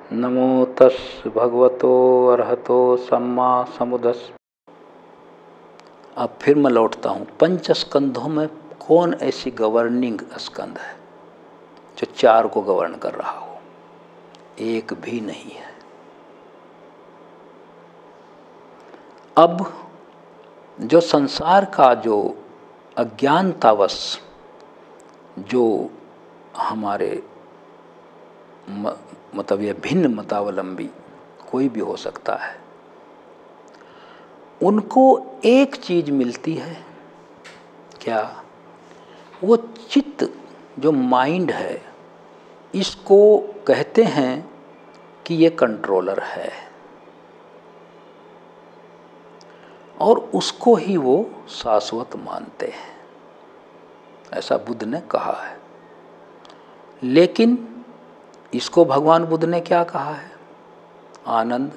नमो तस् भगवतो अरहतो सम्मा समुदस्। अब फिर मैं लौटता हूँ, पंच स्कंधों में कौन ऐसी गवर्निंग स्कंध है जो चार को गवर्न कर रहा हो? एक भी नहीं है। अब जो संसार का जो अज्ञानतावश जो हमारे मतलब ये भिन्न मतावलंबी कोई भी हो सकता है, उनको एक चीज मिलती है, क्या? वो चित्त जो माइंड है, इसको कहते हैं कि ये कंट्रोलर है और उसको ही वो शाश्वत मानते हैं, ऐसा बुद्ध ने कहा है। लेकिन इसको भगवान बुद्ध ने क्या कहा है? आनंद।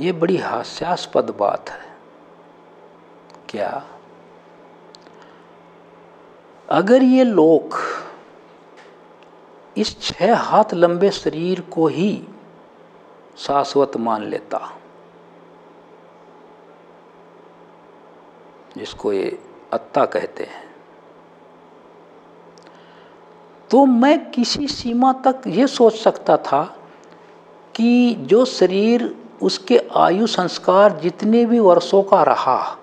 ये बड़ी हास्यास्पद बात है। क्या अगर ये लोग इस 6 हाथ लंबे शरीर को ही शाश्वत मान लेता, जिसको ये अत्ता कहते हैं, तो मैं किसी सीमा तक ये सोच सकता था कि जो शरीर उसके आयु संस्कार जितने भी वर्षों का रहा,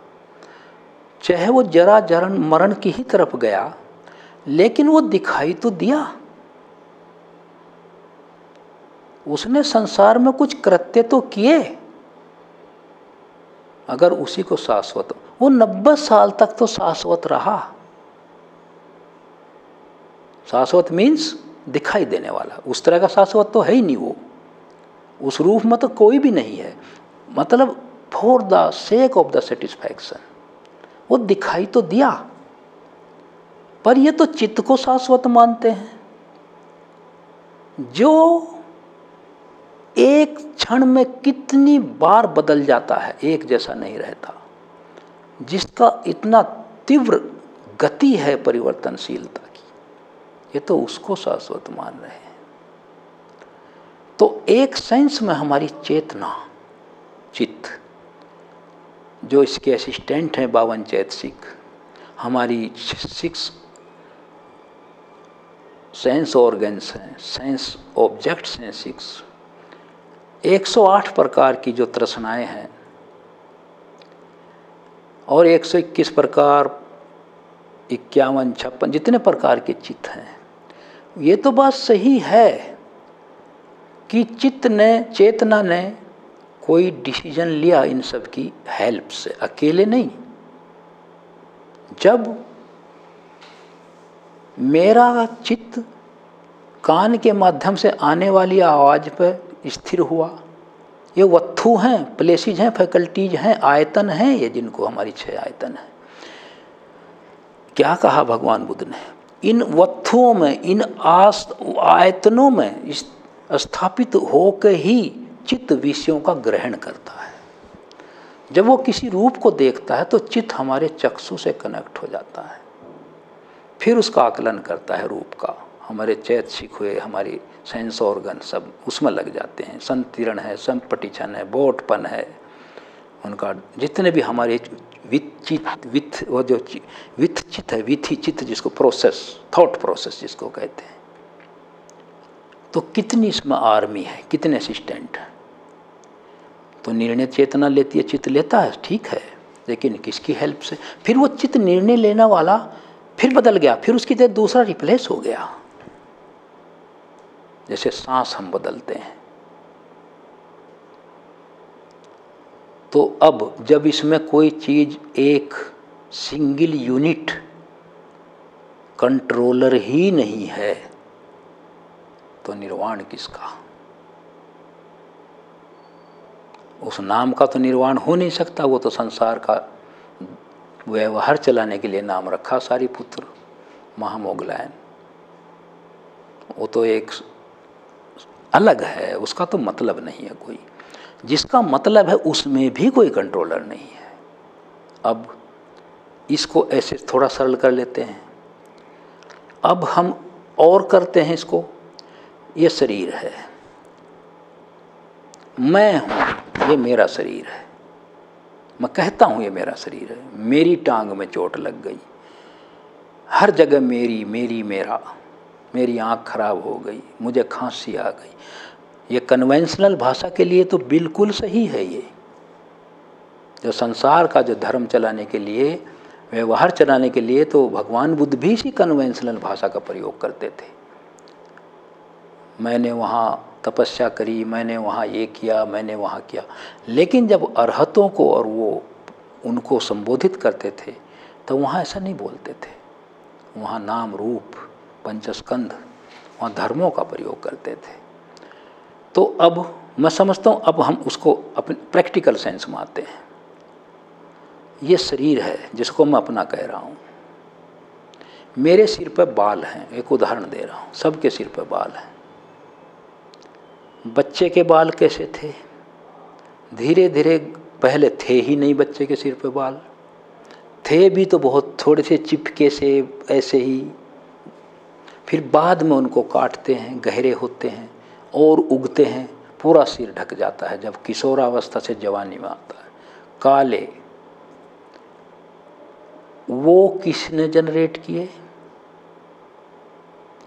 चाहे वो जरा जरण मरण की ही तरफ गया, लेकिन वो दिखाई तो दिया, उसने संसार में कुछ कृत्य तो किए। अगर उसी को शाश्वत, वो 90 साल तक तो शाश्वत रहा। शाश्वत मीन्स दिखाई देने वाला, उस तरह का शाश्वत तो है ही नहीं। वो उस रूप में तो कोई भी नहीं है, मतलब for the sake of the satisfaction वो दिखाई तो दिया। पर ये तो चित्त को शाश्वत मानते हैं, जो एक क्षण में कितनी बार बदल जाता है, एक जैसा नहीं रहता, जिसका इतना तीव्र गति है परिवर्तनशीलता की, ये तो उसको शाश्वत मान रहे हैं। तो एक सेंस में हमारी चेतना, चित्त, जो इसके असिस्टेंट हैं 52 चैतसिक, हमारी 6 सेंस ऑर्गन्स हैं, सेंस ऑब्जेक्ट्स हैं 6, 108 प्रकार की जो तृष्णाएं हैं और 121 प्रकार, 51, 56 जितने प्रकार के चित्त हैं। ये तो बात सही है कि चित्त ने, चेतना ने कोई डिसीजन लिया इन सब की हेल्प से, अकेले नहीं। जब मेरा चित्त कान के माध्यम से आने वाली आवाज़ पर स्थिर हुआ, ये वस्तु हैं, प्लेसेस हैं, फैकल्टीज हैं, आयतन हैं, ये जिनको हमारी 6 आयतन है। क्या कहा भगवान बुद्ध ने? इन वस्तुओं में, इन आयतनों में स्थापित होकर ही चित्त विषयों का ग्रहण करता है। जब वो किसी रूप को देखता है तो चित्त हमारे चक्षु से कनेक्ट हो जाता है, फिर उसका आकलन करता है रूप का। हमारे चैतसिक हुए, हमारी सेंस ऑर्गन सब उसमें लग जाते हैं। संतीर्ण है, संपटिछन है, बोधपन है, उनका जितने भी हमारे विथ चित्त है, विथि चित्त जिसको प्रोसेस, थॉट प्रोसेस जिसको कहते हैं। तो कितनी इसमें आर्मी है, कितने असिस्टेंट हैं। तो निर्णय चेतना लेती है, चित्त लेता है, ठीक है, लेकिन किसकी हेल्प से? फिर वो चित्त निर्णय लेने वाला फिर बदल गया, फिर उसकी जगह दूसरा रिप्लेस हो गया। जैसे सांस हम बदलते हैं, तो अब जब इसमें कोई चीज, एक सिंगल यूनिट कंट्रोलर ही नहीं है, तो निर्वाण किसका? उस नाम का तो निर्वाण हो नहीं सकता। वो तो संसार का व्यवहार चलाने के लिए नाम रखा, सारिपुत्र, महामोगलायन, वो तो एक अलग है, उसका तो मतलब नहीं है कोई। जिसका मतलब है उसमें भी कोई कंट्रोलर नहीं है। अब इसको ऐसे थोड़ा सरल कर लेते हैं। अब हम और करते हैं इसको। ये शरीर है, मैं हूँ, ये मेरा शरीर है, मैं कहता हूँ ये मेरा शरीर है, मेरी टांग में चोट लग गई, हर जगह मेरी मेरी मेरा, मेरी आँख खराब हो गई, मुझे खांसी आ गई। ये कन्वेंशनल भाषा के लिए तो बिल्कुल सही है। ये जो संसार का जो धर्म चलाने के लिए, व्यवहार चलाने के लिए, तो भगवान बुद्ध भी इसी कन्वेंशनल भाषा का प्रयोग करते थे। मैंने वहाँ तपस्या करी, मैंने वहाँ ये किया, मैंने वहाँ किया। लेकिन जब अरहतों को और वो उनको संबोधित करते थे तो वहाँ ऐसा नहीं बोलते थे। वहाँ नाम रूप पंचस्कंध, वहाँ धर्मों का प्रयोग करते थे। तो अब मैं समझता हूँ अब हम उसको अपने प्रैक्टिकल सेंस में आते हैं। ये शरीर है जिसको मैं अपना कह रहा हूँ। मेरे सिर पर बाल हैं, एक उदाहरण दे रहा हूँ, सबके सिर पर बाल हैं। बच्चे के बाल कैसे थे? धीरे धीरे, पहले थे ही नहीं बच्चे के सिर पे बाल, थे भी तो बहुत थोड़े से चिपके से ऐसे ही, फिर बाद में उनको काटते हैं, गहरे होते हैं और उगते हैं, पूरा सिर ढक जाता है जब किशोरावस्था से जवानी में आता है। काले, वो किसने जनरेट किए?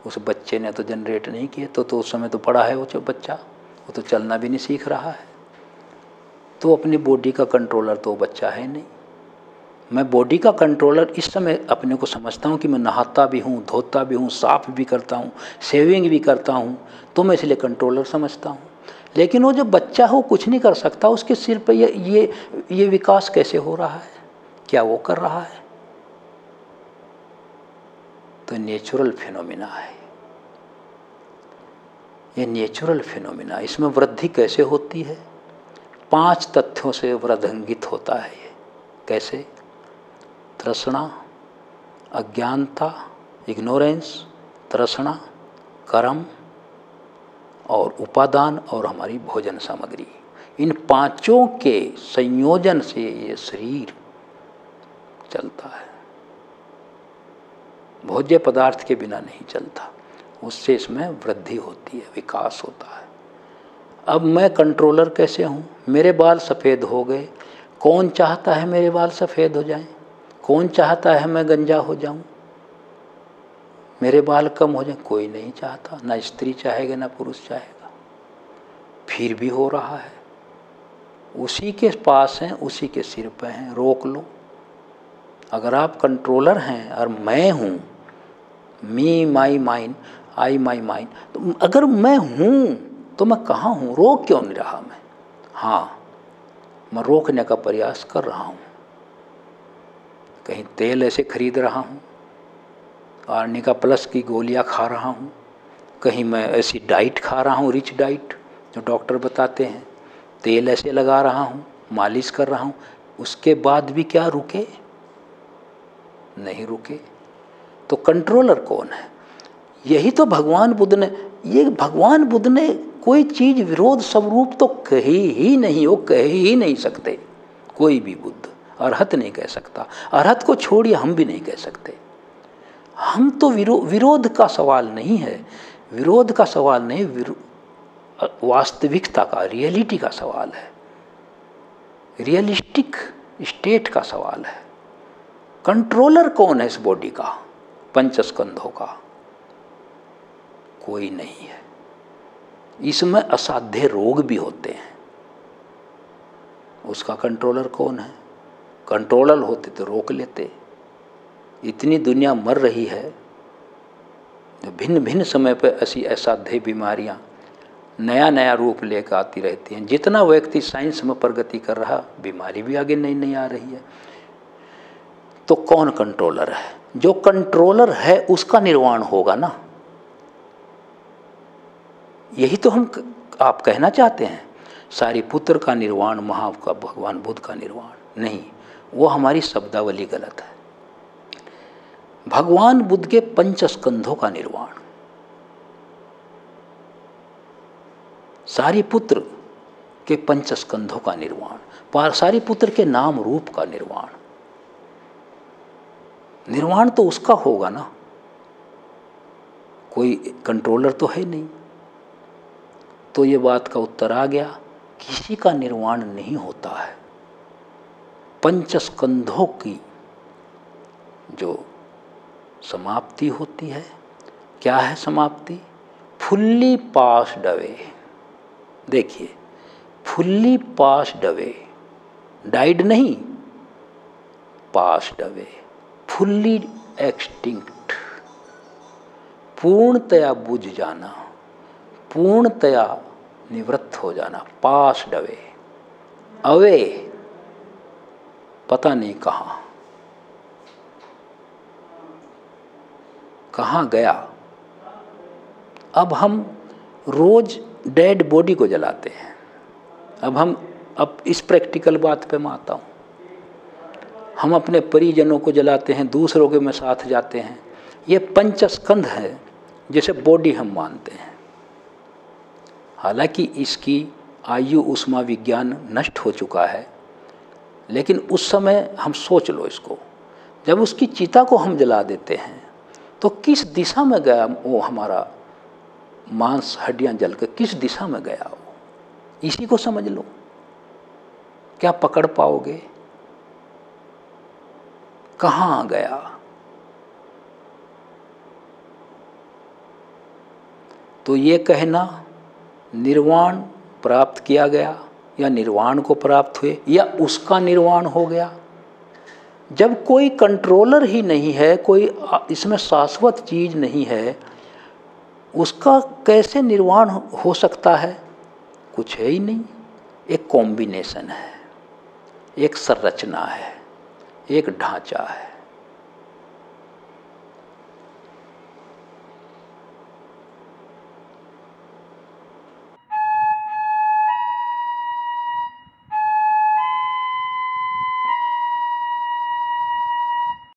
उस बच्चे ने तो जनरेट नहीं किए। तो उस समय तो पड़ा है वो बच्चा, वो तो चलना भी नहीं सीख रहा है, तो अपनी बॉडी का कंट्रोलर तो बच्चा है नहीं। मैं बॉडी का कंट्रोलर इस समय अपने को समझता हूँ कि मैं नहाता भी हूँ, धोता भी हूँ, साफ भी करता हूँ, शेविंग भी करता हूँ, तो मैं इसलिए कंट्रोलर समझता हूँ। लेकिन वो जो बच्चा हो कुछ नहीं कर सकता, उसके सिर पर ये विकास कैसे हो रहा है? क्या वो कर रहा है? तो नेचुरल फिनोमिना है ये, नेचुरल फिनोमिना। इसमें वृद्धि कैसे होती है? 5 तथ्यों से वृद्धिंगित होता है ये। कैसे? तृष्णा, अज्ञानता, इग्नोरेंस, तृष्णा, कर्म और उपादान और हमारी भोजन सामग्री। इन 5 के संयोजन से ये शरीर चलता है। भोज्य पदार्थ के बिना नहीं चलता, उससे इसमें वृद्धि होती है, विकास होता है। अब मैं कंट्रोलर कैसे हूँ? मेरे बाल सफ़ेद हो गए, कौन चाहता है मेरे बाल सफ़ेद हो जाएं? कौन चाहता है मैं गंजा हो जाऊं, मेरे बाल कम हो जाएं? कोई नहीं चाहता, ना स्त्री चाहेगा ना पुरुष चाहेगा, फिर भी हो रहा है। उसी के पास हैं, उसी के सिर पे हैं, रोक लो। अगर आप कंट्रोलर हैं और मैं हूँ, मी माई माइन, आई माई माइन, तो अगर मैं हूँ तो मैं कहाँ हूँ? रोक क्यों नहीं रहा मैं? हाँ, मैं रोकने का प्रयास कर रहा हूँ। कहीं तेल ऐसे खरीद रहा हूँ, आर्निका प्लस की गोलियाँ खा रहा हूँ, कहीं मैं ऐसी डाइट खा रहा हूँ, रिच डाइट जो डॉक्टर बताते हैं, तेल ऐसे लगा रहा हूँ, मालिश कर रहा हूँ, उसके बाद भी क्या रुके? नहीं रुके। तो कंट्रोलर कौन है? यही तो भगवान बुद्ध ने, ये भगवान बुद्ध ने कोई चीज़ विरोध स्वरूप तो कही ही नहीं, वो कह ही नहीं सकते। कोई भी बुद्ध अरहत नहीं कह सकता, अरहत को छोड़िए हम भी नहीं कह सकते। हम तो विरोध का सवाल नहीं है, विरोध का सवाल नहीं, वास्तविकता का, रियलिटी का सवाल है, रियलिस्टिक स्टेट का सवाल है। कंट्रोलर कौन है इस बॉडी का, पंचस्कंधों का? कोई नहीं है। इसमें असाध्य रोग भी होते हैं, उसका कंट्रोलर कौन है? कंट्रोलर होते तो रोक लेते। इतनी दुनिया मर रही है, भिन्न भिन्न समय पर ऐसी असाध्य बीमारियां नया नया रूप लेकर आती रहती हैं। जितना व्यक्ति साइंस में प्रगति कर रहा, बीमारी भी आगे नई नई आ रही है। तो कौन कंट्रोलर है? जो कंट्रोलर है उसका निर्वाण होगा ना। यही तो आप कहना चाहते हैं। सारिपुत्र का निर्वाण, का भगवान बुद्ध का निर्वाण नहीं, वो हमारी शब्दावली गलत है। भगवान बुद्ध के पंचस्कंधों का निर्वाण, सारिपुत्र के पंचस्कंधों का निर्वाण, सारिपुत्र के नाम रूप का निर्वाण। निर्वाण तो उसका होगा ना, कोई कंट्रोलर तो है नहीं। तो ये बात का उत्तर आ गया किसी का निर्वाण नहीं होता है। पंचस्कंधों की जो समाप्ति होती है, क्या है समाप्ति? Fully passed away. देखिए, फुल्ली पास्ड अवे, डाइड नहीं, पास्ड अवे, फुल्ली एक्सटिंक्ट, पूर्णतया बुझ जाना, पूर्णतया निवृत्त हो जाना, पास्ड अवे। अवे पता नहीं कहाँ, कहाँ गया। अब हम रोज डेड बॉडी को जलाते हैं। अब इस प्रैक्टिकल बात पे मैं आता हूँ। हम अपने परिजनों को जलाते हैं, दूसरों के में साथ जाते हैं। ये पंचस्कंध है जिसे बॉडी हम मानते हैं। हालांकि इसकी आयु ऊष्मा विज्ञान नष्ट हो चुका है, लेकिन उस समय हम सोच लो इसको, जब उसकी चिता को हम जला देते हैं तो किस दिशा में गया वो हमारा मांस हड्डियां जलकर, किस दिशा में गया वो, इसी को समझ लो। क्या पकड़ पाओगे? कहाँ गया? तो ये कहना निर्वाण प्राप्त किया गया या निर्वाण को प्राप्त हुए या उसका निर्वाण हो गया, जब कोई कंट्रोलर ही नहीं है, कोई इसमें शाश्वत चीज नहीं है, उसका कैसे निर्वाण हो सकता है? कुछ है ही नहीं। एक कॉम्बिनेशन है, एक संरचना है, एक ढांचा है।